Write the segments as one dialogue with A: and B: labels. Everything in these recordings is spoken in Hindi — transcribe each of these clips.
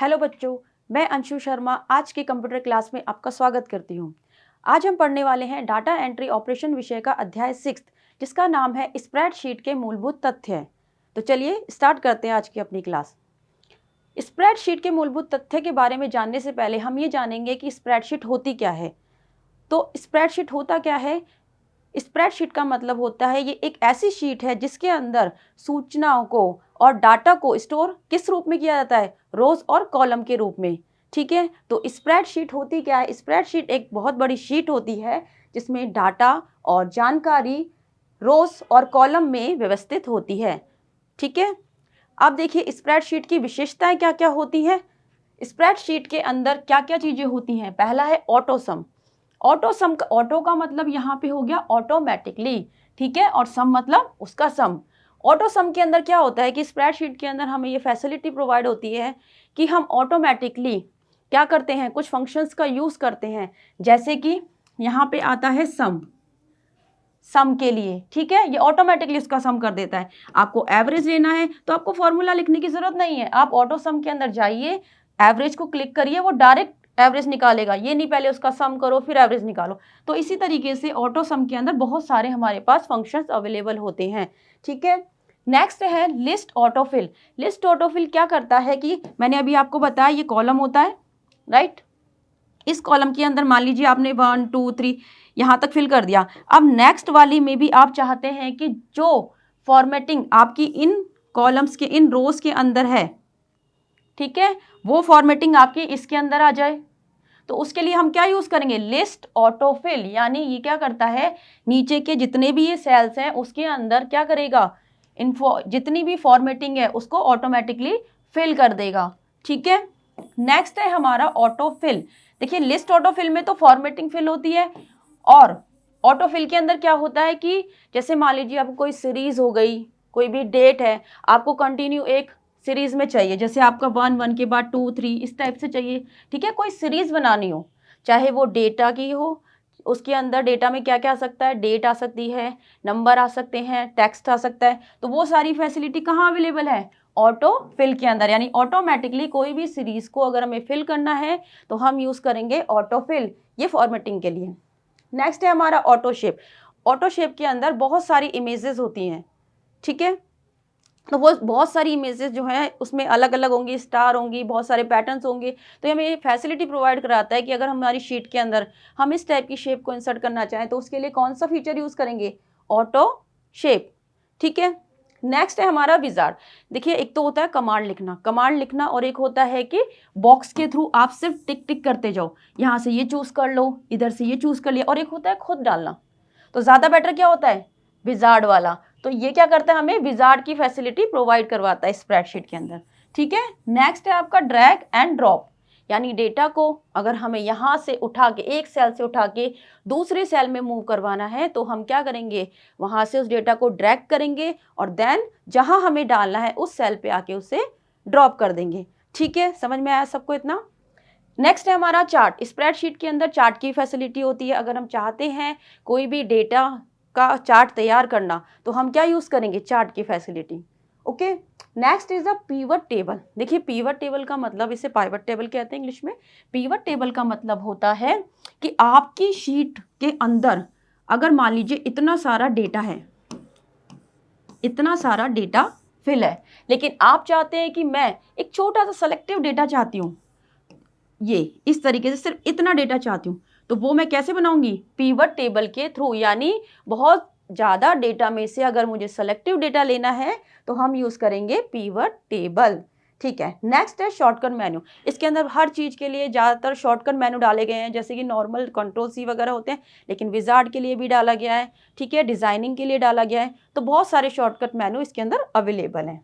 A: हेलो बच्चों, मैं अंशु शर्मा आज की कंप्यूटर क्लास में आपका स्वागत करती हूँ। आज हम पढ़ने वाले हैं डाटा एंट्री ऑपरेशन विषय का अध्याय 6 जिसका नाम है स्प्रेडशीट के मूलभूत तथ्य। तो चलिए स्टार्ट करते हैं आज की अपनी क्लास। स्प्रेडशीट के मूलभूत तथ्य के बारे में जानने से पहले हम ये जानेंगे कि स्प्रेडशीट होती क्या है। तो स्प्रेडशीट होता क्या है? स्प्रेडशीट का मतलब होता है ये एक ऐसी शीट है जिसके अंदर सूचनाओं को और डाटा को स्टोर किस रूप में किया जाता है? रोज और कॉलम के रूप में। ठीक है, तो स्प्रेडशीट होती क्या है? स्प्रेडशीट एक बहुत बड़ी शीट होती है जिसमें डाटा और जानकारी रोज और कॉलम में व्यवस्थित होती है। ठीक है, अब देखिए स्प्रेडशीट की विशेषताएं क्या क्या होती हैं। स्प्रेडशीट के अंदर क्या क्या चीजें होती हैं? पहला है ऑटो सम। ऑटो का मतलब यहाँ पे हो गया ऑटोमेटिकली, ठीक है, और सम मतलब उसका सम। ऑटो सम के अंदर क्या होता है कि स्प्रेडशीट के अंदर हमें ये फैसिलिटी प्रोवाइड होती है कि हम ऑटोमेटिकली क्या करते हैं, कुछ फंक्शंस का यूज करते हैं। जैसे कि यहाँ पे आता है सम के लिए, ठीक है, ये ऑटोमेटिकली उसका सम कर देता है। आपको एवरेज लेना है तो आपको फॉर्मूला लिखने की जरूरत नहीं है, आप ऑटो सम के अंदर जाइए, एवरेज को क्लिक करिए, वो डायरेक्ट एवरेज निकालेगा। ये नहीं पहले उसका सम करो फिर एवरेज निकालो। तो इसी तरीके से ऑटो सम के अंदर बहुत सारे हमारे पास फंक्शंस अवेलेबल होते हैं। ठीक है, नेक्स्ट है लिस्ट ऑटोफिल। लिस्ट ऑटोफिल क्या करता है कि मैंने अभी आपको बताया ये कॉलम होता है, राइट। इस कॉलम के अंदर मान लीजिए आपने 1 2 3 यहाँ तक फिल कर दिया। अब नेक्स्ट वाली में भी आप चाहते हैं कि जो फॉर्मेटिंग आपकी इन कॉलम्स के इन रोज के अंदर है, ठीक है, वो फॉर्मेटिंग आपकी इसके अंदर आ जाए। तो उसके लिए हम क्या यूज करेंगे? List autofill. यानी ये क्या करता है, नीचे के जितने भी ये सेल्स हैं उसके अंदर क्या करेगा, जितनी भी फॉर्मेटिंग है उसको ऑटोमेटिकली फिल कर देगा। ठीक है, नेक्स्ट है हमारा ऑटोफिल। देखिए लिस्ट ऑटोफिल में तो फॉर्मेटिंग फिल होती है, और ऑटोफिल के अंदर क्या होता है कि जैसे मान लीजिए आपको कोई सीरीज हो गई, कोई भी डेट है, आपको कंटिन्यू एक सीरीज में चाहिए, जैसे आपका 1 1 के बाद 2 3 इस टाइप से चाहिए। ठीक है, कोई सीरीज बनानी हो, चाहे वो डेटा की हो, उसके अंदर डेटा में क्या क्या आ सकता है, डेट आ सकती है, नंबर आ सकते हैं, टेक्स्ट आ सकता है, तो वो सारी फैसिलिटी कहाँ अवेलेबल है? ऑटो फिल के अंदर। यानी ऑटोमेटिकली कोई भी सीरीज को अगर हमें फिल करना है तो हम यूज करेंगे ऑटो फिल, ये फॉर्मेटिंग के लिए। नेक्स्ट है हमारा ऑटो शेप। ऑटो शेप के अंदर बहुत सारी इमेजेस होती हैं, ठीक है, तो वो बहुत सारी इमेजेस जो हैं उसमें अलग अलग होंगी, स्टार होंगी, बहुत सारे पैटर्न्स होंगे। तो हमें ये फैसिलिटी प्रोवाइड कराता है कि अगर हमारी शीट के अंदर हम इस टाइप की शेप को इंसर्ट करना चाहें तो उसके लिए कौन सा फीचर यूज करेंगे? Auto shape. ठीक है, नेक्स्ट है हमारा विजार्ड। देखिए एक तो होता है कमांड लिखना और एक होता है कि बॉक्स के थ्रू आप सिर्फ टिक टिक करते जाओ, यहाँ से ये चूज कर लो, इधर से ये चूज कर लिया, और एक होता है खुद डालना। तो ज्यादा बेटर क्या होता है? विजार्ड वाला। तो ये क्या करता है, हमें विजार्ड की फैसिलिटी प्रोवाइड करवाता है स्प्रेडशीट के अंदर। ठीक है, नेक्स्ट है आपका ड्रैग एंड ड्रॉप। यानी डेटा को अगर हमें यहाँ से उठा के, एक सेल से उठा के दूसरे सेल में मूव करवाना है तो हम क्या करेंगे, वहां से उस डेटा को ड्रैग करेंगे और देन जहां हमें डालना है उस सेल पे आके उसे ड्रॉप कर देंगे। ठीक है, समझ में आया सबको इतना? नेक्स्ट है हमारा चार्ट। स्प्रेडशीट के अंदर चार्ट की फैसिलिटी होती है। अगर हम चाहते हैं कोई भी डेटा का चार्ट तैयार करना तो हम क्या यूज करेंगे? चार्ट की facility. Okay, next is a pivot table. देखिए पिवट टेबल का मतलब, इसे पाइवट टेबल कहते हैं इंग्लिश में। पिवट टेबल का मतलब होता है कि आपकी शीट के अंदर अगर मान लीजिए इतना सारा डेटा है, इतना सारा डेटा फिल है, लेकिन आप चाहते हैं कि मैं एक छोटा सा सेलेक्टिव डेटा चाहती हूँ, ये इस तरीके से सिर्फ इतना डेटा चाहती हूँ, तो वो मैं कैसे बनाऊंगी? पिवट टेबल के थ्रू। यानी बहुत ज़्यादा डेटा में से अगर मुझे सेलेक्टिव डेटा लेना है तो हम यूज़ करेंगे पिवट टेबल। ठीक है, नेक्स्ट है शॉर्टकट मेन्यू। इसके अंदर हर चीज़ के लिए ज़्यादातर शॉर्टकट मेन्यू डाले गए हैं, जैसे कि नॉर्मल कंट्रोल-C वगैरह होते हैं, लेकिन विजार्ड के लिए भी डाला गया है, ठीक है, डिज़ाइनिंग के लिए डाला गया है, तो बहुत सारे शॉर्टकट मेन्यू इसके अंदर अवेलेबल हैं।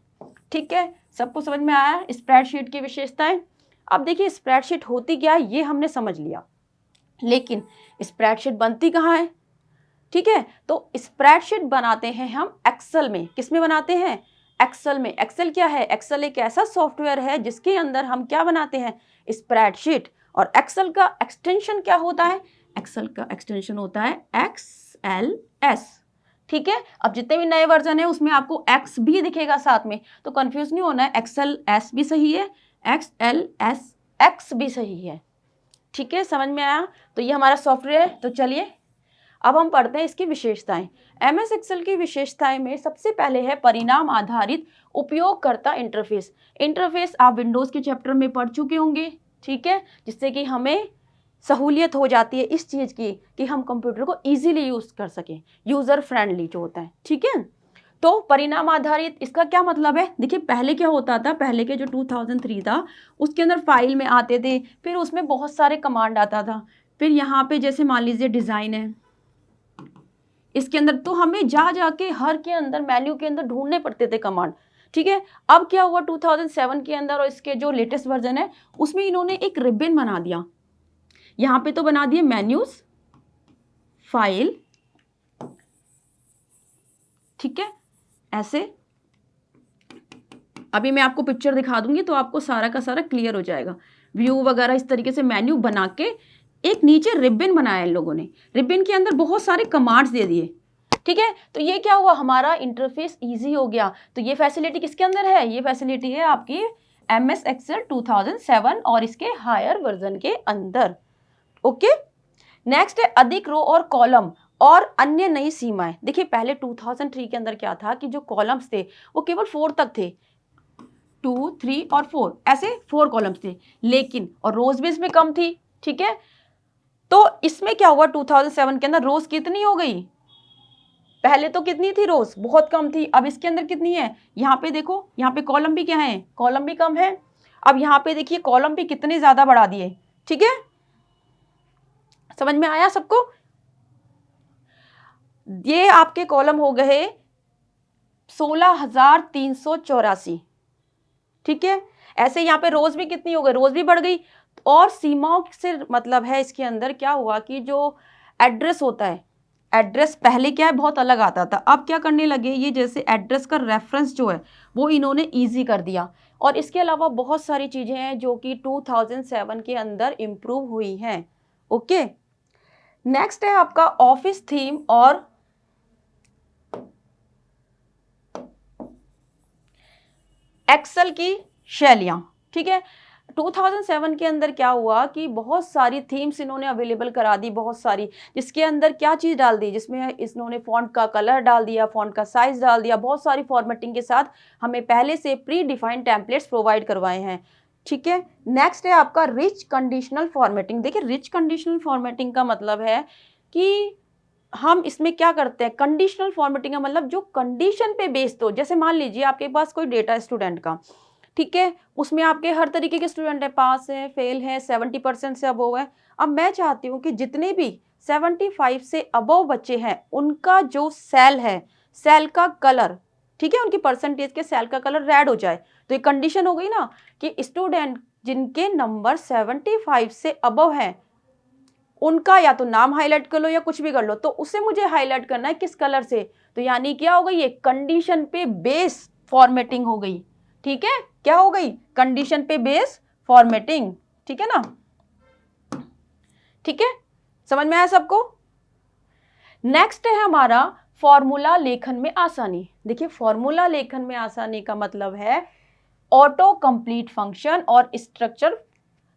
A: ठीक है, सबको समझ में आया स्प्रेडशीट की विशेषताएं? अब देखिए स्प्रेडशीट होती क्या है ये हमने समझ लिया, लेकिन स्प्रेडशीट बनती कहाँ है? ठीक है, तो स्प्रेडशीट बनाते हैं हम एक्सेल में। किस में बनाते हैं? एक्सेल में। एक्सेल क्या है? एक्सेल एक ऐसा सॉफ्टवेयर है जिसके अंदर हम क्या बनाते हैं? स्प्रेडशीट। और एक्सेल का एक्सटेंशन क्या होता है? एक्सेल का एक्सटेंशन होता है XLS। ठीक है, अब जितने भी नए वर्जन है उसमें आपको एक्स भी दिखेगा साथ में, तो कंफ्यूज नहीं होना है, XLS भी सही है, XLSX भी सही है। ठीक है, समझ में आया? तो ये हमारा सॉफ्टवेयर है। तो चलिए अब हम पढ़ते हैं इसकी विशेषताएं। MS एक्सेल की विशेषताएं में सबसे पहले है परिणाम आधारित उपयोगकर्ता इंटरफेस। इंटरफेस आप विंडोज के चैप्टर में पढ़ चुके होंगे, ठीक है, जिससे कि हमें सहूलियत हो जाती है इस चीज़ की कि हम कंप्यूटर को इजीली यूज कर सकें, यूजर फ्रेंडली जो होता है। ठीक है, तो परिणाम आधारित इसका क्या मतलब है? देखिए पहले क्या होता था, पहले के जो 2003 था उसके अंदर फाइल में आते थे, फिर उसमें बहुत सारे कमांड आता था, फिर यहाँ पे जैसे मान लीजिए डिज़ाइन है इसके अंदर, तो हमें जा जाके हर के अंदर मेन्यू के अंदर ढूंढने पड़ते थे कमांड। ठीक है, अब क्या हुआ 2007 के अंदर और इसके जो लेटेस्ट वर्जन है उसमें इन्होंने एक रिबन बना दिया। यहाँ पे तो बना दिए मेन्यूज, फाइल, ठीक है, ऐसे। अभी मैं आपको पिक्चर दिखा दूंगी तो आपको सारा का सारा क्लियर हो जाएगा। व्यू वगैरह इस तरीके से मेन्यू बना के एक नीचे रिबन बनाया इन लोगों ने, रिबन के अंदर बहुत सारे कमांड्स दे दिए। ठीक है, तो ये क्या हुआ, हमारा इंटरफेस इजी हो गया। तो ये फैसिलिटी किसके अंदर है? ये फैसिलिटी है आपकी MS एक्सेल 2007 और इसके हायर वर्जन के अंदर। ओके, नेक्स्ट है अधिक रो और कॉलम और अन्य नई सीमाएं। देखिए पहले 2003 के अंदर क्या था कि जो कॉलम्स थे वो केवल 4 तक थे, 2, 3 और 4, ऐसे 4 कॉलम्स थे, लेकिन और रोज भी इसमें कम थी। ठीक है, तो इसमें क्या हुआ 2007 के अंदर रोज कितनी हो गई? पहले तो कितनी थी रोज? बहुत कम थी। अब इसके अंदर कितनी है? यहाँ पे देखो, यहाँ पे कॉलम भी क्या है? कॉलम भी कम है। अब यहाँ पे देखिए कॉलम भी कितने ज्यादा बढ़ा दिए। ठीक है, समझ में आया सबको? ये आपके कॉलम हो गए 16,384। ठीक है, ऐसे यहाँ पे रोज भी कितनी हो गई? रोज भी बढ़ गई। और सीमाओं से मतलब है इसके अंदर क्या हुआ कि जो एड्रेस होता है, एड्रेस पहले क्या है बहुत अलग आता था, अब क्या करने लगे ये जैसे एड्रेस का रेफरेंस जो है वो इन्होंने इजी कर दिया। और इसके अलावा बहुत सारी चीजें हैं जो कि 2007 के अंदर इम्प्रूव हुई हैं। ओके, नेक्स्ट है आपका ऑफिस थीम और एक्सेल की शैलियां। ठीक है, 2007 के अंदर क्या हुआ कि बहुत सारी थीम्स इन्होंने अवेलेबल करा दी, बहुत सारी, जिसके अंदर क्या चीज़ डाल दी, जिसमें इन्होंने फॉन्ट का कलर डाल दिया, फॉन्ट का साइज डाल दिया, बहुत सारी फॉर्मेटिंग के साथ हमें पहले से प्री डिफाइंड टेम्पलेट्स प्रोवाइड करवाए हैं। ठीक है, नेक्स्ट है आपका रिच कंडीशनल फॉर्मेटिंग। देखिए रिच कंडीशनल फॉर्मेटिंग का मतलब है कि हम इसमें क्या करते हैं, कंडीशनल फॉर्मेटिंग का मतलब जो कंडीशन पे बेस्ड हो। जैसे मान लीजिए आपके पास कोई डेटा स्टूडेंट का, ठीक है, उसमें आपके हर तरीके के स्टूडेंट है, पास है, फेल है, 70% से अबव है। अब मैं चाहती हूँ कि जितने भी 75 से अबव बच्चे हैं उनका जो सेल है, सेल का कलर, ठीक है, उनकी परसेंटेज के सेल का कलर रेड हो जाए। तो ये कंडीशन हो गई ना कि स्टूडेंट जिनके नंबर 75 से अबव हैं उनका या तो नाम हाईलाइट कर लो या कुछ भी कर लो, तो उसे मुझे हाईलाइट करना है किस कलर से। तो यानी क्या हो गई, ये कंडीशन पे बेस फॉर्मेटिंग हो गई। ठीक है, क्या हो गई, कंडीशन पे बेस फॉर्मेटिंग। ठीक है ना, ठीक है, समझ में आया सबको? नेक्स्ट है हमारा फॉर्मूला लेखन में आसानी। देखिए फॉर्मूला लेखन में आसानी का मतलब है ऑटो कंप्लीट फंक्शन और स्ट्रक्चर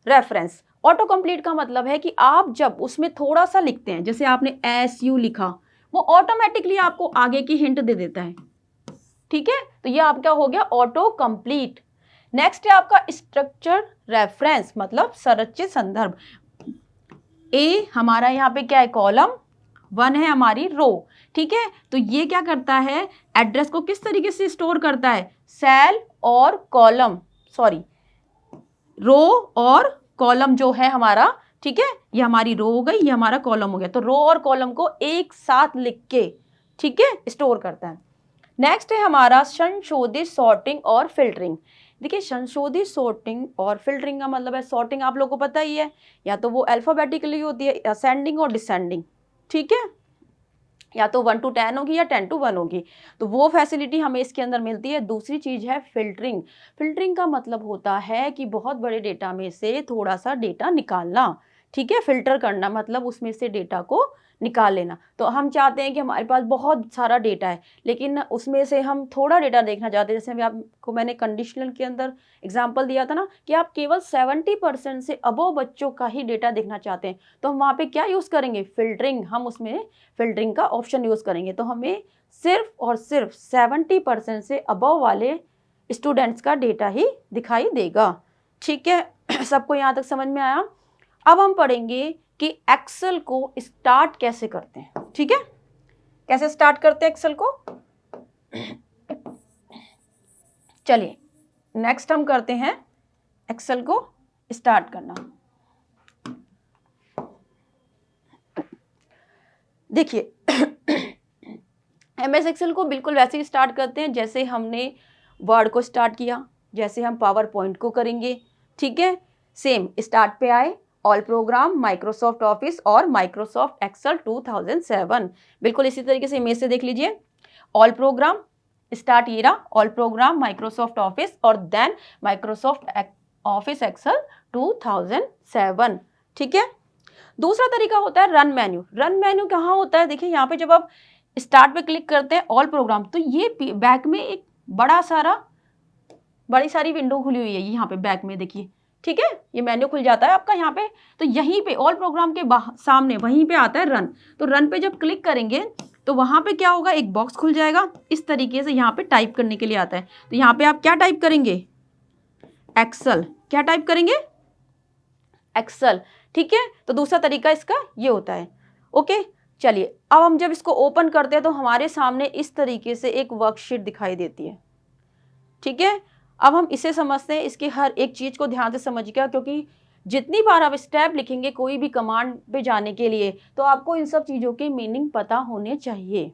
A: रेफरेंस। ऑटो कंप्लीट का मतलब है कि आप जब उसमें थोड़ा सा लिखते हैं, जैसे आपने SU लिखा, वो ऑटोमेटिकली आपको आगे की हिंट दे देता है। ठीक है, तो ये आपका हो गया ऑटो कंप्लीट। नेक्स्ट है आपका स्ट्रक्चर रेफरेंस, मतलब संरचित संदर्भ। ए हमारा यहाँ पे क्या है, कॉलम, 1 है हमारी रो। ठीक है, तो ये क्या करता है, एड्रेस को किस तरीके से स्टोर करता है, सेल और कॉलम, सॉरी रो और कॉलम जो है हमारा, ठीक है, ये हमारी रो हो गई, ये हमारा कॉलम हो गया। तो रो और कॉलम को एक साथ लिख के, ठीक है, स्टोर करता है। नेक्स्ट है हमारा संशोधित सॉर्टिंग और फिल्टरिंग। देखिए संशोधित सॉर्टिंग और फिल्टरिंग का मतलब है, सॉर्टिंग आप लोगों को पता ही है, या तो वो अल्फाबेटिकली होती है, असेंडिंग और डिसेंडिंग। ठीक है, या तो 1 to 10 होगी या 10 to 1 होगी, तो वो फैसिलिटी हमें इसके अंदर मिलती है। दूसरी चीज है फिल्टरिंग। फिल्टरिंग का मतलब होता है कि बहुत बड़े डेटा में से थोड़ा सा डेटा निकालना। ठीक है, फिल्टर करना मतलब उसमें से डेटा को निकाल लेना। तो हम चाहते हैं कि हमारे पास बहुत सारा डेटा है, लेकिन उसमें से हम थोड़ा डेटा देखना चाहते हैं। जैसे अभी आपको मैंने कंडीशनल के अंदर एग्जांपल दिया था ना कि आप केवल 70% से अबव बच्चों का ही डेटा देखना चाहते हैं, तो हम वहाँ पे क्या यूज़ करेंगे, फिल्टरिंग। हम उसमें फिल्टरिंग का ऑप्शन यूज़ करेंगे, तो हमें सिर्फ और सिर्फ 70% से अबव वाले स्टूडेंट्स का डेटा ही दिखाई देगा। ठीक है, सबको यहाँ तक समझ में आया। अब हम पढ़ेंगे कि एक्सेल को स्टार्ट कैसे करते हैं। ठीक है, कैसे स्टार्ट करते हैं एक्सेल को। चलिए नेक्स्ट हम करते हैं एक्सेल को स्टार्ट करना। देखिए एमएस एक्सेल को बिल्कुल वैसे ही स्टार्ट करते हैं जैसे हमने वर्ड को स्टार्ट किया, जैसे हम पावर पॉइंट को करेंगे। ठीक है, सेम स्टार्ट पे आए, ऑल प्रोग्राम, माइक्रोसॉफ्ट ऑफिस और माइक्रोसॉफ्ट एक्सेल 2007। बिल्कुल इसी तरीके से इमेज से देख लीजिए, ऑल प्रोग्राम, स्टार्ट ये रहा, ऑल प्रोग्राम, माइक्रोसॉफ्ट ऑफिस और देन माइक्रोसॉफ्ट ऑफिस एक्सेल 2007। ठीक है, दूसरा तरीका होता है रन मेन्यू। रन मेन्यू कहाँ होता है, देखिए यहाँ पे जब आप स्टार्ट पे क्लिक करते हैं ऑल प्रोग्राम, तो ये बैक में एक बड़ी सारी विंडो खुली हुई है यहाँ पे बैक में, देखिए। ठीक है, ये मेन्यू खुल जाता है आपका यहाँ पे, तो यहीं पे ऑल प्रोग्राम के सामने वहीं पे आता है रन। तो रन पे जब क्लिक करेंगे तो वहाँ पे क्या होगा, एक बॉक्स खुल जाएगा इस तरीके से, यहाँ पे टाइप करने के लिए आता है। तो यहाँ पे आप क्या टाइप करेंगे, एक्सेल। क्या टाइप करेंगे, एक्सेल। ठीक है, तो दूसरा तरीका इसका ये होता है। ओके, चलिए अब हम जब इसको ओपन करते हैं तो हमारे सामने इस तरीके से एक वर्कशीट दिखाई देती है। ठीक है, अब हम इसे समझते हैं, इसकी हर एक चीज़ को ध्यान से समझिएगा, क्योंकि जितनी बार आप स्टेप लिखेंगे कोई भी कमांड पे जाने के लिए, तो आपको इन सब चीज़ों के मीनिंग पता होने चाहिए।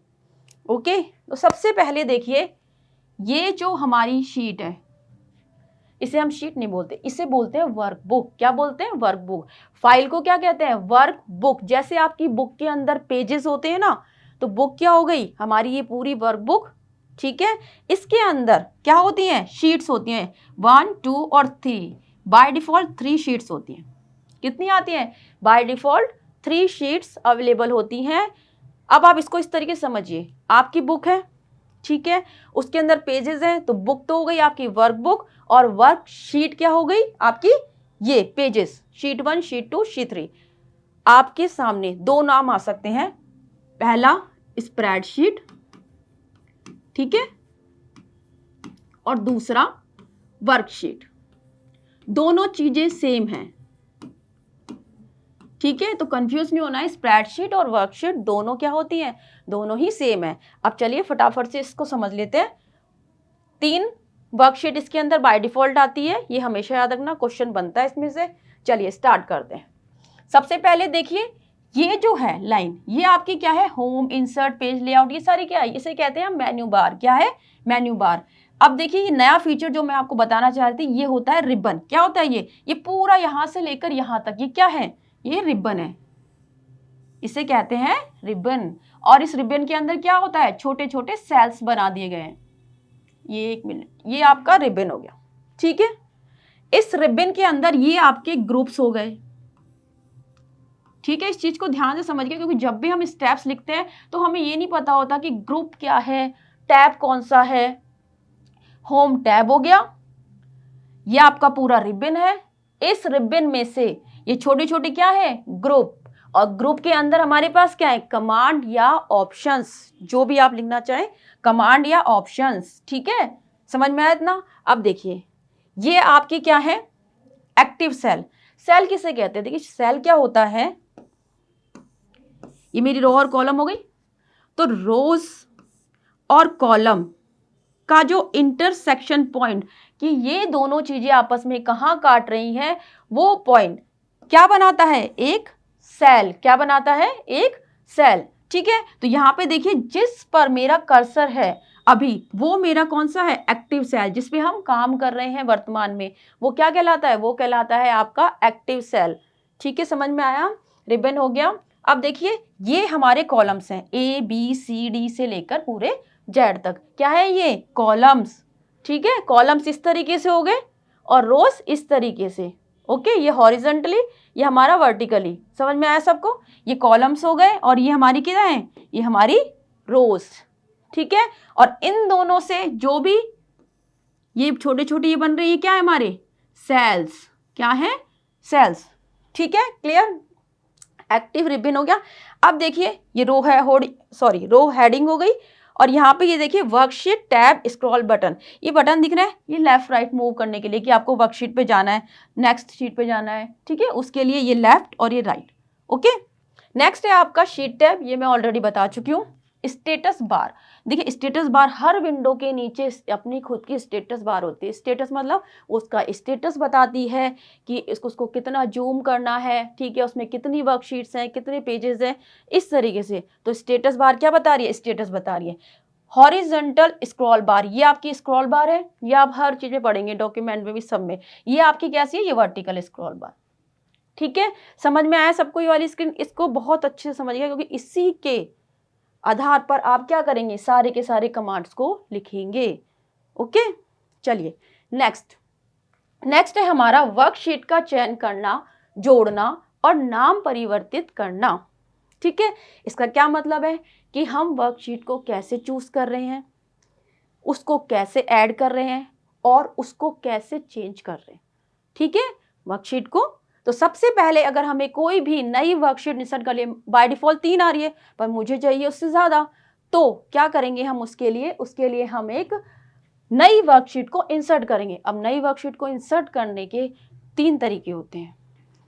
A: ओके, तो सबसे पहले देखिए, ये जो हमारी शीट है, इसे हम शीट नहीं बोलते, इसे बोलते हैं वर्कबुक। क्या बोलते हैं, वर्कबुक। फाइल को क्या कहते हैं, वर्कबुक। जैसे आपकी बुक के अंदर पेजेस होते हैं ना, तो बुक क्या हो गई, हमारी ये पूरी वर्कबुक। ठीक है, इसके अंदर क्या होती हैं, शीट्स होती हैं, 1, 2 और 3। बाय डिफॉल्ट 3 शीट्स होती हैं। कितनी आती हैं, बाय डिफॉल्ट 3 शीट्स अवेलेबल होती हैं। अब आप इसको इस तरीके से समझिए, आपकी बुक है, ठीक है, उसके अंदर पेजेस हैं, तो बुक तो हो गई आपकी वर्कबुक, और वर्कशीट क्या हो गई आपकी, ये पेजेस, शीट 1, शीट 2, शीट 3। आपके सामने दो नाम आ सकते हैं, पहला स्प्रेडशीट, ठीक है, और दूसरा वर्कशीट। दोनों चीजें सेम हैं। ठीक है, तो कंफ्यूज नहीं होना है, स्प्रेडशीट और वर्कशीट दोनों क्या होती हैं, दोनों ही सेम है। अब चलिए फटाफट से इसको समझ लेते हैं। 3 वर्कशीट इसके अंदर बाय डिफॉल्ट आती है, ये हमेशा याद रखना, क्वेश्चन बनता है इसमें से। चलिए स्टार्ट करते हैं। सबसे पहले देखिए, ये जो है लाइन, ये आपकी क्या है, होम, इंसर्ट, पेज लेआउट, ये सारी क्या है, इसे कहते हैं मेन्यू बार। क्या है, मेन्यू बार। अब देखिए, ये नया फीचर जो मैं आपको बताना चाह रही थी, ये होता है रिबन। क्या होता है ये पूरा यहां से लेकर यहां तक, ये क्या है, ये रिबन है, इसे कहते हैं रिबन। और इस रिबन के अंदर क्या होता है, छोटे छोटे सेल्स बना दिए गए हैं। ये 1 मिनट, ये आपका रिबन हो गया। ठीक है, इस रिबन के अंदर ये आपके ग्रुप्स हो गए। ठीक है, इस चीज को ध्यान से समझिए, क्योंकि जब भी हम स्टेप्स लिखते हैं तो हमें ये नहीं पता होता कि ग्रुप क्या है, टैब कौन सा है। होम टैब हो गया, ये आपका पूरा रिबन है। इस रिबन में से ये छोटे छोटे क्या है, ग्रुप, और ग्रुप के अंदर हमारे पास क्या है, कमांड या ऑप्शंस, जो भी आप लिखना चाहें, कमांड या ऑप्शंस। ठीक है, समझ में आया इतना। अब देखिए, ये आपकी क्या है, एक्टिव सेल। सेल किसे कहते हैं, देखिए सेल क्या होता है, ये मेरी रो और कॉलम हो गई, तो रोज और कॉलम का जो इंटरसेक्शन पॉइंट, कि ये दोनों चीजें आपस में कहाँ काट रही हैं, वो पॉइंट क्या बनाता है, एक सेल। क्या बनाता है, एक सेल। ठीक है, तो यहाँ पे देखिए, जिस पर मेरा कर्सर है अभी, वो मेरा कौन सा है, एक्टिव सेल, जिसपे हम काम कर रहे हैं वर्तमान में, वो क्या कहलाता है, वो कहलाता है आपका एक्टिव सेल। ठीक है, समझ में आया, रिबन हो गया। अब देखिए, ये हमारे कॉलम्स हैं, A B C D से लेकर पूरे Z तक। क्या है ये, कॉलम्स। ठीक है, कॉलम्स इस तरीके से हो गए और रोज इस तरीके से। ओके, ये हॉरिजेंटली, ये हमारा वर्टिकली। समझ में आया सबको? ये कॉलम्स हो गए और ये हमारी क्या है, ये हमारी रोज। ठीक है, और इन दोनों से जो भी ये छोटे छोटे ये बन रही है क्या है हमारे सेल्स, क्या है सेल्स। ठीक है, क्लियर? एक्टिव रिबन हो गया। अब देखिए ये रो है, रो हेडिंग हो गई, और यहाँ पे ये देखिए वर्कशीट टैब स्क्रॉल बटन, ये बटन दिख रहा है, ये लेफ्ट राइट मूव करने के लिए कि आपको वर्कशीट पे जाना है, नेक्स्ट शीट पे जाना है। ठीक है, उसके लिए ये लेफ्ट और ये राइट। ओके, नेक्स्ट है आपका शीट टैब, ये मैं ऑलरेडी बता चुकी हूँ। स्टेटस बार, देखिए स्टेटस बार हर विंडो के नीचे अपनी खुद की स्टेटस बार होती है। स्टेटस मतलब उसका स्टेटस बताती है कि उसको कितना जूम करना है, ठीक है, उसमें कितनी वर्कशीट्स हैं, कितने पेजेस हैं, इस तरीके से। तो स्टेटस बार क्या बता रही है, स्टेटस बता रही है। हॉरिजॉन्टल स्क्रॉल बार, ये आपकी स्क्रॉल बार है, ये आप हर चीज में पढ़ेंगे, डॉक्यूमेंट में भी, सब में। ये आपकी कैसी है, ये वर्टिकल स्क्रॉल बार। ठीक है, समझ में आया सबको ये वाली स्क्रीन? इसको बहुत अच्छे से समझिएगा, क्योंकि इसी के आधार पर आप क्या करेंगे, सारे के सारे कमांड्स को लिखेंगे। ओके, चलिए नेक्स्ट है हमारा वर्कशीट का चयन करना, जोड़ना और नाम परिवर्तित करना। ठीक है, इसका क्या मतलब है कि हम वर्कशीट को कैसे चूज कर रहे हैं, उसको कैसे ऐड कर रहे हैं और उसको कैसे चेंज कर रहे हैं। ठीक है, वर्कशीट को तो सबसे पहले अगर हमें कोई भी नई वर्कशीट इंसर्ट कर लिए, बाय डिफॉल्ट 3 आ रही है, पर मुझे चाहिए उससे ज़्यादा, तो क्या करेंगे हम उसके लिए हम एक नई वर्कशीट को इंसर्ट करेंगे। अब नई वर्कशीट को इंसर्ट करने के 3 तरीके होते हैं।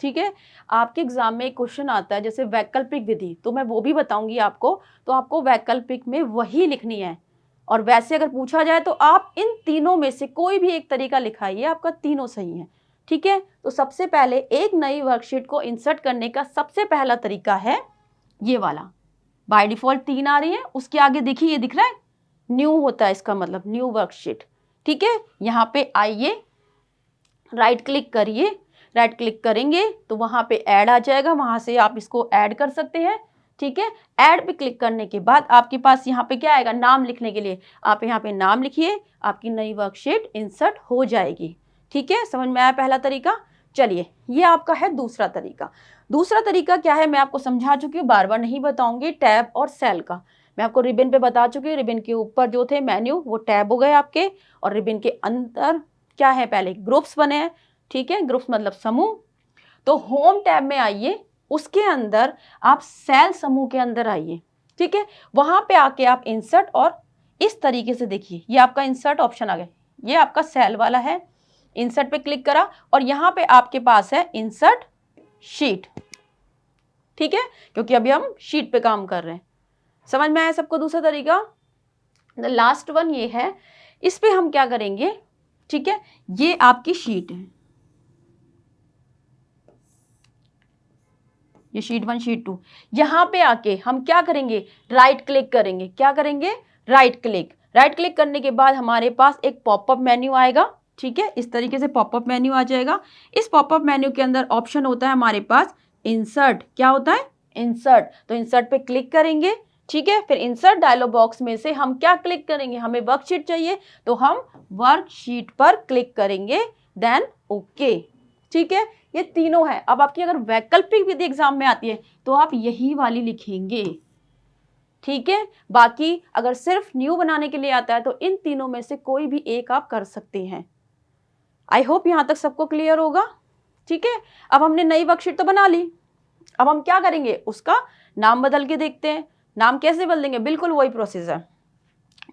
A: ठीक है, आपके एग्जाम में एक क्वेश्चन आता है जैसे वैकल्पिक विधि, तो मैं वो भी बताऊंगी आपको, तो आपको वैकल्पिक में वही लिखनी है। और वैसे अगर पूछा जाए तो आप इन तीनों में से कोई भी एक तरीका लिखाइए, आपका तीनों सही है। ठीक है, तो सबसे पहले एक नई वर्कशीट को इंसर्ट करने का सबसे पहला तरीका है ये वाला। बाय डिफॉल्ट 3 आ रही है, उसके आगे देखिए ये दिख रहा है न्यू होता है, इसका मतलब न्यू वर्कशीट। ठीक है, यहाँ पे आइए, राइट क्लिक करिए, राइट क्लिक करेंगे तो वहाँ पे ऐड आ जाएगा, वहाँ से आप इसको ऐड कर सकते हैं। ठीक है, ऐड पे क्लिक करने के बाद आपके पास यहाँ पे क्या आएगा, नाम लिखने के लिए आप यहाँ पे नाम लिखिए, आपकी नई वर्कशीट इंसर्ट हो जाएगी। ठीक है, समझ में आया पहला तरीका? चलिए, ये आपका है दूसरा तरीका। दूसरा तरीका क्या है मैं आपको समझा चुकी हूँ, बार बार नहीं बताऊंगी। टैब और सेल का मैं आपको रिबन पे बता चुकी हूँ। रिबन के ऊपर जो थे मेन्यू वो टैब हो गए आपके, और रिबन के अंदर क्या है, पहले ग्रुप्स बने हैं। ठीक है, ग्रुप्स मतलब समूह। तो होम टैब में आइए, उसके अंदर आप सेल समूह के अंदर आइए। ठीक है, वहां पे आके आप इंसर्ट, और इस तरीके से देखिए ये आपका इंसर्ट ऑप्शन आ गया, ये आपका सेल वाला है। इंसर्ट पे क्लिक करा और यहाँ पे आपके पास है इंसर्ट शीट। ठीक है, क्योंकि अभी हम शीट पे काम कर रहे हैं। समझ में आया सबको दूसरा तरीका? द लास्ट वन ये है, इस पे हम क्या करेंगे, ठीक है, ये आपकी शीट है, ये शीट 1 शीट 2। यहां पे आके हम क्या करेंगे, राइट क्लिक करेंगे। क्या करेंगे, राइट क्लिक। राइट क्लिक करने के बाद हमारे पास एक पॉपअप मेन्यू आएगा। ठीक है, इस तरीके से पॉपअप मेन्यू आ जाएगा। इस पॉपअप मेन्यू के अंदर ऑप्शन होता है हमारे पास इंसर्ट। क्या होता है, इंसर्ट। तो इंसर्ट पे क्लिक करेंगे। ठीक है, फिर इंसर्ट डायलॉग बॉक्स में से हम क्या क्लिक करेंगे, हमें वर्कशीट चाहिए तो हम वर्कशीट पर क्लिक करेंगे, देन ओके। ठीक है, ये तीनों है। अब आपकी अगर वैकल्पिक विधि एग्जाम में आती है तो आप यही वाली लिखेंगे। ठीक है, बाकी अगर सिर्फ न्यू बनाने के लिए आता है तो इन तीनों में से कोई भी एक आप कर सकते हैं। आई होप यहां तक सबको क्लियर होगा। ठीक है, अब हमने नई वर्कशीट तो बना ली, अब हम क्या करेंगे, उसका नाम बदल के देखते हैं। नाम कैसे बदलेंगे, बिल्कुल वही प्रोसेस है।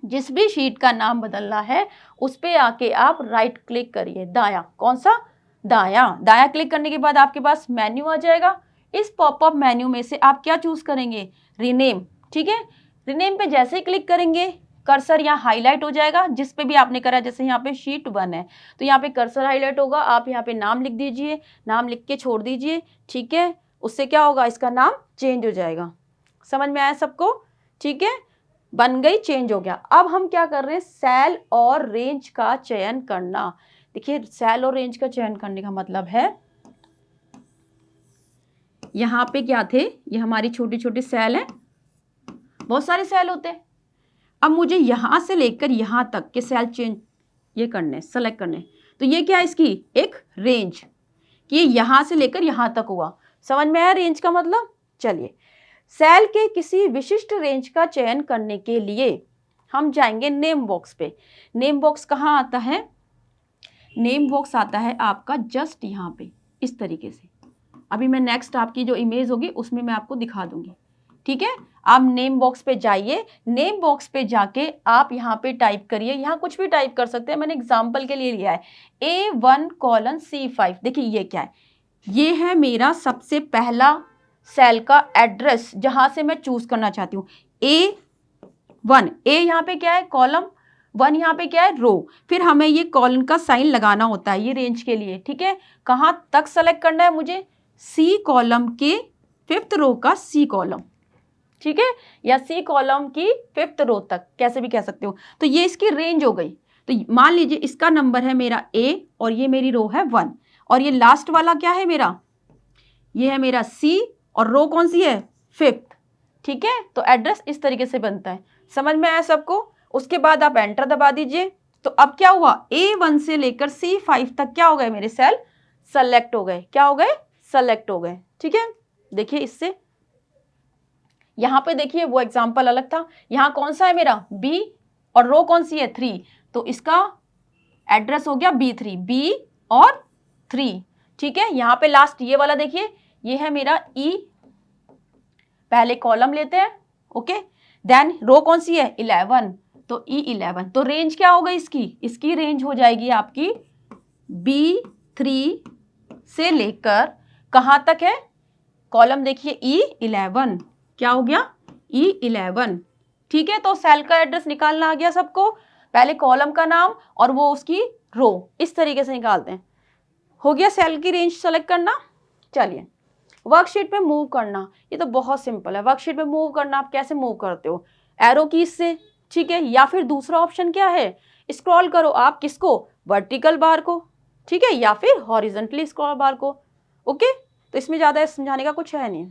A: जिस भी शीट का नाम बदलना है उस पे आके आप राइट क्लिक करिए, दाया, कौन सा, दाया। दाया क्लिक करने के बाद आपके पास मेन्यू आ जाएगा। इस पॉपअप मेन्यू में से आप क्या चूज करेंगे, रीनेम। ठीक है, रीनेम पे जैसे ही क्लिक करेंगे कर्सर यहाँ हाईलाइट हो जाएगा, जिस पे भी आपने करा। जैसे यहाँ पे शीट 1 है तो यहाँ पे कर्सर हाईलाइट होगा, आप यहाँ पे नाम लिख दीजिए, नाम लिख के छोड़ दीजिए। ठीक है, उससे क्या होगा, इसका नाम चेंज हो जाएगा। समझ में आया सबको? ठीक है, बन गई, चेंज हो गया। अब हम क्या कर रहे हैं, सेल और रेंज का चयन करना। देखिए, सेल और रेंज का चयन करने का मतलब है, यहाँ पे क्या थे, ये हमारी छोटी छोटी सेल है, बहुत सारे सेल होते हैं। अब मुझे यहां से लेकर यहां तक के सेल चेंज ये करने, सेलेक्ट करने, तो ये क्या है, इसकी एक रेंज। कि यहाँ से लेकर यहाँ तक हुआ। समझ में आया रेंज का मतलब? चलिए, सेल के किसी विशिष्ट रेंज का चयन करने के लिए हम जाएंगे नेम बॉक्स पे। नेम बॉक्स कहाँ आता है? नेम बॉक्स आता है आपका जस्ट यहाँ पे इस तरीके से। अभी मैं नेक्स्ट आपकी जो इमेज होगी उसमें मैं आपको दिखा दूंगी, ठीक है। आप नेम बॉक्स पे जाइए, नेम बॉक्स पे जाके आप यहाँ पे टाइप करिए, यहाँ कुछ भी टाइप कर सकते हैं, मैंने एग्जांपल के लिए लिया है A1:C5। देखिए ये क्या है, ये है मेरा सबसे पहला सेल का एड्रेस जहां से मैं चूज करना चाहती हूँ। A1, ए यहाँ पे क्या है? कॉलम। 1 यहाँ पे क्या है? रो। फिर हमें ये कॉलन का साइन लगाना होता है ये रेंज के लिए, ठीक है। कहाँ तक सेलेक्ट करना है मुझे? सी कॉलम के 5th रो का सी कॉलम, ठीक है, या सी कॉलम की 5th रो तक, कैसे भी कह सकते हो। तो ये इसकी रेंज हो गई। तो मान लीजिए इसका नंबर है मेरा A और ये मेरी रो है 1 और ये लास्ट वाला क्या है मेरा? ये है मेरा C और रो कौन सी है? 5th, ठीक है। तो एड्रेस इस तरीके से बनता है। समझ में आया सबको? उसके बाद आप एंटर दबा दीजिए। तो अब क्या हुआ? A1 से लेकर C5 तक क्या हो गए? मेरे सेल सेलेक्ट हो गए। क्या हो गए? सेलेक्ट हो गए, ठीक है। देखिए इससे यहां पे देखिए वो एग्जांपल अलग था, यहां कौन सा है मेरा? B और रो कौन सी है? 3। तो इसका एड्रेस हो गया B3, B और 3, ठीक है। यहां पे लास्ट ये वाला देखिए, ये है मेरा E। पहले कॉलम लेते हैं, ओके। देन रो कौन सी है? 11, तो E11। तो रेंज क्या हो गई इसकी? इसकी रेंज हो जाएगी आपकी B3 से लेकर कहां तक है? कॉलम देखिए E11। क्या हो गया? E11, ठीक है। तो सेल का एड्रेस निकालना आ गया सबको। पहले कॉलम का नाम और वो उसकी रो, इस तरीके से निकालते हैं। हो गया सेल की रेंज सेलेक्ट करना। चलिए, वर्कशीट पे मूव करना, ये तो बहुत सिंपल है। वर्कशीट पे मूव करना आप कैसे मूव करते हो? एरो कीज से, ठीक है। या फिर दूसरा ऑप्शन क्या है? स्क्रॉल करो आप किसको? वर्टिकल बार को, ठीक है, या फिर हॉरिजॉन्टली स्क्रॉल बार को, ओके। तो इसमें ज़्यादा समझाने का कुछ है नहीं।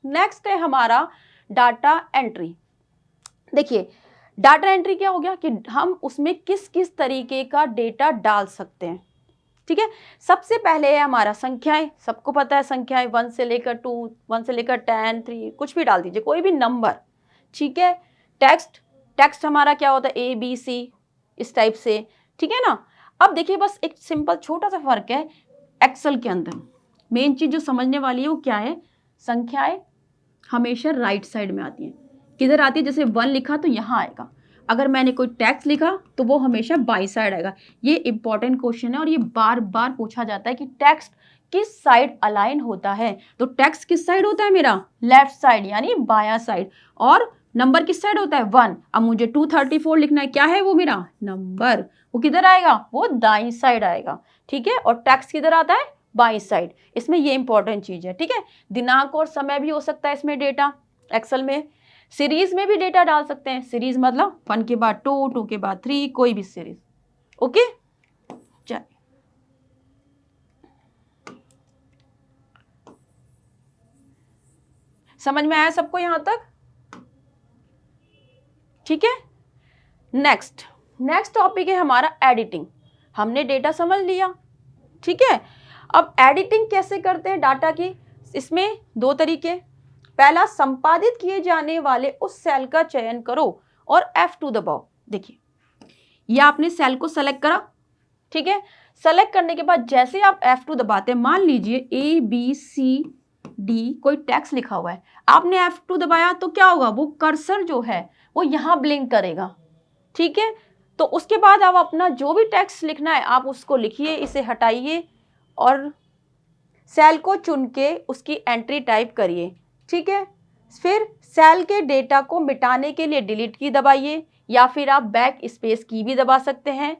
A: नेक्स्ट है हमारा डाटा एंट्री। देखिए डाटा एंट्री क्या हो गया कि हम उसमें किस किस तरीके का डेटा डाल सकते हैं, ठीक है। सबसे पहले है हमारा संख्याएं। सबको पता है संख्याएं 1 से लेकर 2, 1 से लेकर 10, 3, कुछ भी डाल दीजिए, कोई भी नंबर, ठीक है। टेक्स्ट, टेक्स्ट हमारा क्या होता है? ABC, इस टाइप से, ठीक है ना। अब देखिए बस एक सिंपल छोटा सा फर्क है एक्सेल के अंदर। मेन चीज जो समझने वाली है वो क्या है? संख्याएं हमेशा राइट साइड में आती हैं। किधर आती है? जैसे 1 लिखा तो यहाँ आएगा। अगर मैंने कोई टेक्स्ट लिखा तो वो हमेशा बाई साइड आएगा। ये इंपॉर्टेंट क्वेश्चन है और ये बार बार पूछा जाता है कि टेक्स्ट किस साइड अलाइन होता है। तो टेक्स्ट किस साइड होता है मेरा? लेफ्ट साइड, यानी बायां साइड। और नंबर किस साइड होता है? 1। अब मुझे 234 लिखना है, क्या है वो मेरा नंबर? वो किधर आएगा? वो दाईं साइड आएगा, ठीक है। और टेक्स्ट किधर आता है? बाईं साइड। इसमें ये इंपॉर्टेंट चीज है, ठीक है। दिनांक और समय भी हो सकता है इसमें डेटा एक्सेल में। सीरीज में भी डेटा डाल सकते हैं। सीरीज मतलब 1 के बाद 2, 2 के बाद 3, कोई भी सीरीज, ओके। चलिए, समझ में आया सबको यहां तक? ठीक है। नेक्स्ट टॉपिक है हमारा एडिटिंग। हमने डेटा समझ लिया, ठीक है। अब एडिटिंग कैसे करते हैं डाटा की? इसमें 2 तरीके। पहला, संपादित किए जाने वाले उस सेल का चयन करो और F2 दबाओ। देखिए ये आपने सेल को सेलेक्ट करा, ठीक है। सेलेक्ट करने के बाद जैसे आप F2 दबाते हैं, मान लीजिए ABCD कोई टेक्स्ट लिखा हुआ है, आपने F2 दबाया तो क्या होगा? वो कर्सर जो है वो यहाँ ब्लिंक करेगा, ठीक है। तो उसके बाद आप अपना जो भी टेक्स्ट लिखना है आप उसको लिखिए, इसे हटाइए और सेल को चुन के उसकी एंट्री टाइप करिए, ठीक है। फिर सेल के डेटा को मिटाने के लिए डिलीट की दबाइए या फिर आप बैक स्पेस की भी दबा सकते हैं।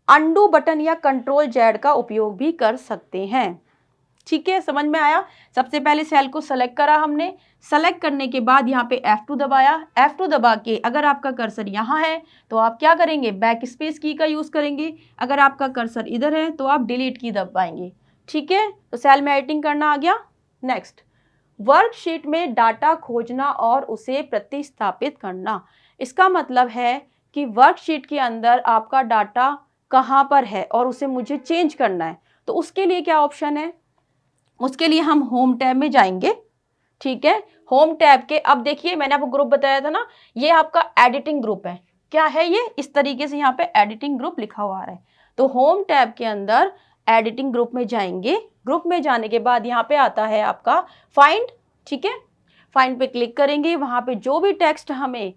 A: अंडू बटन या कंट्रोल Z का उपयोग भी कर सकते हैं, ठीक है। समझ में आया? सबसे पहले सेल को सेलेक्ट करा हमने, सेलेक्ट करने के बाद यहाँ पे F2 दबाया। F2 दबा के अगर आपका कर्सर यहाँ है तो आप क्या करेंगे? बैक स्पेस की का यूज करेंगे। अगर आपका कर्सर इधर है तो आप डिलीट की दबाएंगे, ठीक है। तो सेल में एडिटिंग करना आ गया। नेक्स्ट, वर्कशीट में डाटा खोजना और उसे प्रतिस्थापित करना। इसका मतलब है कि वर्कशीट के अंदर आपका डाटा कहाँ पर है और उसे मुझे चेंज करना है। तो उसके लिए क्या ऑप्शन है, उसके लिए हम होम टैब में जाएंगे। ठीक है, होम टैब के अब देखिए मैंने आपको ग्रुप बताया था ना, ये आपका एडिटिंग ग्रुप है। क्या है ये, इस तरीके से यहाँ पे एडिटिंग ग्रुप लिखा हुआ आ रहा है। तो होम टैब के अंदर एडिटिंग ग्रुप में जाएंगे। ग्रुप में जाने के बाद यहाँ पे आता है आपका फाइंड। ठीक है, फाइंड पे क्लिक करेंगे, वहां पे जो भी टेक्स्ट हमें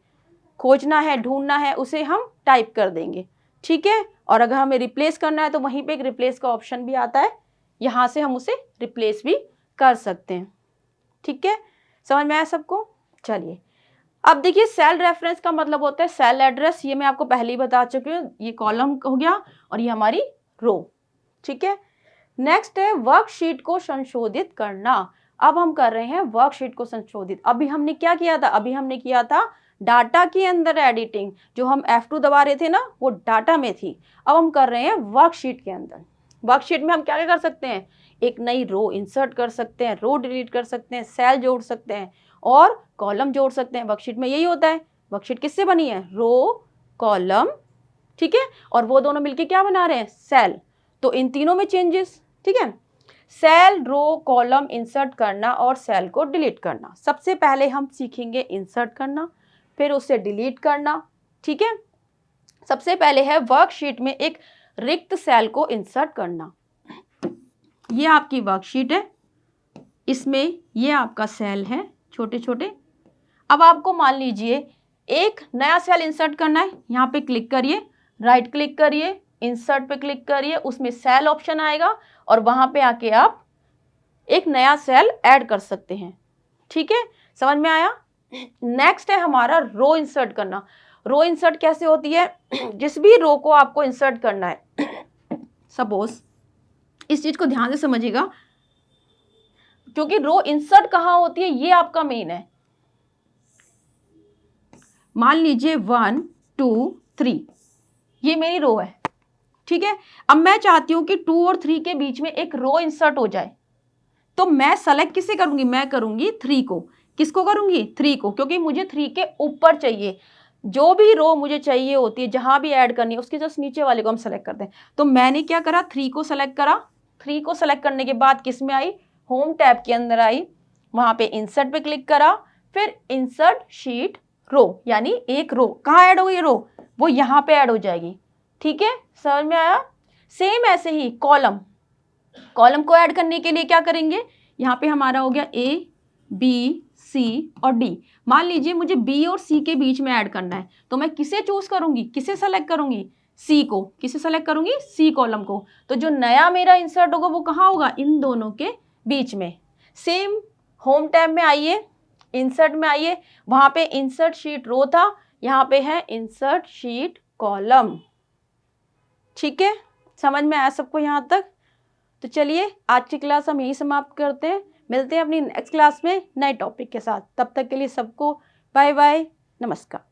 A: खोजना है, ढूंढना है, उसे हम टाइप कर देंगे। ठीक है, और अगर हमें रिप्लेस करना है तो वहीं पे एक रिप्लेस का ऑप्शन भी आता है, यहाँ से हम उसे रिप्लेस भी कर सकते हैं। ठीक है, समझ में आया सबको। चलिए अब देखिए, सेल रेफरेंस का मतलब होता है सेल एड्रेस। ये मैं आपको पहले ही बता चुकी हूँ, ये कॉलम हो गया और ये हमारी रो। ठीक है, नेक्स्ट है वर्कशीट को संशोधित करना। अब हम कर रहे हैं वर्कशीट को संशोधित। अभी हमने क्या किया था, अभी हमने किया था डाटा के अंदर एडिटिंग, जो हम F2 दबा रहे थे ना, वो डाटा में थी। अब हम कर रहे हैं वर्कशीट के अंदर। वर्कशीट में हम क्या क्या कर सकते हैं, एक नई रो इंसर्ट कर सकते हैं, रो डिलीट कर सकते हैं, सेल जोड़ सकते हैं और कॉलम जोड़ सकते हैं। वर्कशीट में यही होता है। वर्कशीट किससे बनी है, रो कॉलम। ठीक है, और वो दोनों मिलके क्या बना रहे हैं, सेल। तो इन तीनों में चेंजेस। ठीक है, सेल, रो, कॉलम इंसर्ट करना और सेल को डिलीट करना। सबसे पहले हम सीखेंगे इंसर्ट करना, फिर उसे डिलीट करना। ठीक है, सबसे पहले है वर्कशीट में एक रिक्त सेल को इंसर्ट करना। ये आपकी वर्कशीट है, इसमें ये आपका सेल है छोटे छोटे। अब आपको मान लीजिए एक नया सेल इंसर्ट करना है, यहाँ पे क्लिक करिए, राइट क्लिक करिए, इंसर्ट पे क्लिक करिए, उसमें सेल ऑप्शन आएगा और वहां पे आके आप एक नया सेल ऐड कर सकते हैं। ठीक है, समझ में आया। नेक्स्ट है हमारा रो इंसर्ट करना। रो इंसर्ट कैसे होती है, जिस भी रो को आपको इंसर्ट करना है, सपोज इस चीज को ध्यान से समझिएगा, क्योंकि रो इंसर्ट कहाँ होती है ये आपका मेन है। मान लीजिए 1 2 3 ये मेरी रो है। ठीक है, अब मैं चाहती हूं कि 2 और 3 के बीच में एक रो इंसर्ट हो जाए, तो मैं सेलेक्ट किसे करूंगी, मैं करूंगी 3 को। किसको करूंगी, 3 को, क्योंकि मुझे 3 के ऊपर चाहिए। जो भी रो मुझे चाहिए होती है, जहां भी ऐड करनी है, उसके जस्ट नीचे वाले को हम सेलेक्ट करते हैं। तो मैंने क्या करा, 3 को सेलेक्ट करा। 3 को सेलेक्ट करने के बाद किस में आई, होम टैब के अंदर आई, वहां पे इंसर्ट पे क्लिक करा, फिर इंसर्ट शीट रो, यानी एक रो कहाँ ऐड हो गई, रो वो यहाँ पे ऐड हो जाएगी। ठीक है, समझ में आया। सेम ऐसे ही कॉलम, कॉलम को ऐड करने के लिए क्या करेंगे, यहाँ पे हमारा हो गया A B C और D। मान लीजिए मुझे B और C के बीच में ऐड करना है, तो मैं किसे चूज करूंगी, किसे सेलेक्ट करूंगी, C को। किसे सेलेक्ट करूंगी, C कॉलम को। तो जो नया मेरा इंसर्ट होगा वो कहाँ होगा, इन दोनों के बीच में। सेम होम टैब में आइए, इंसर्ट में आइए, वहां पे इंसर्ट शीट रो था, यहाँ पे है इंसर्ट शीट कॉलम। ठीक है, समझ में आया सबको यहाँ तक। तो चलिए आज की क्लास हम यही समाप्त करते हैं, मिलते हैं अपनी नेक्स्ट क्लास में नए टॉपिक के साथ। तब तक के लिए सबको बाय बाय, नमस्कार।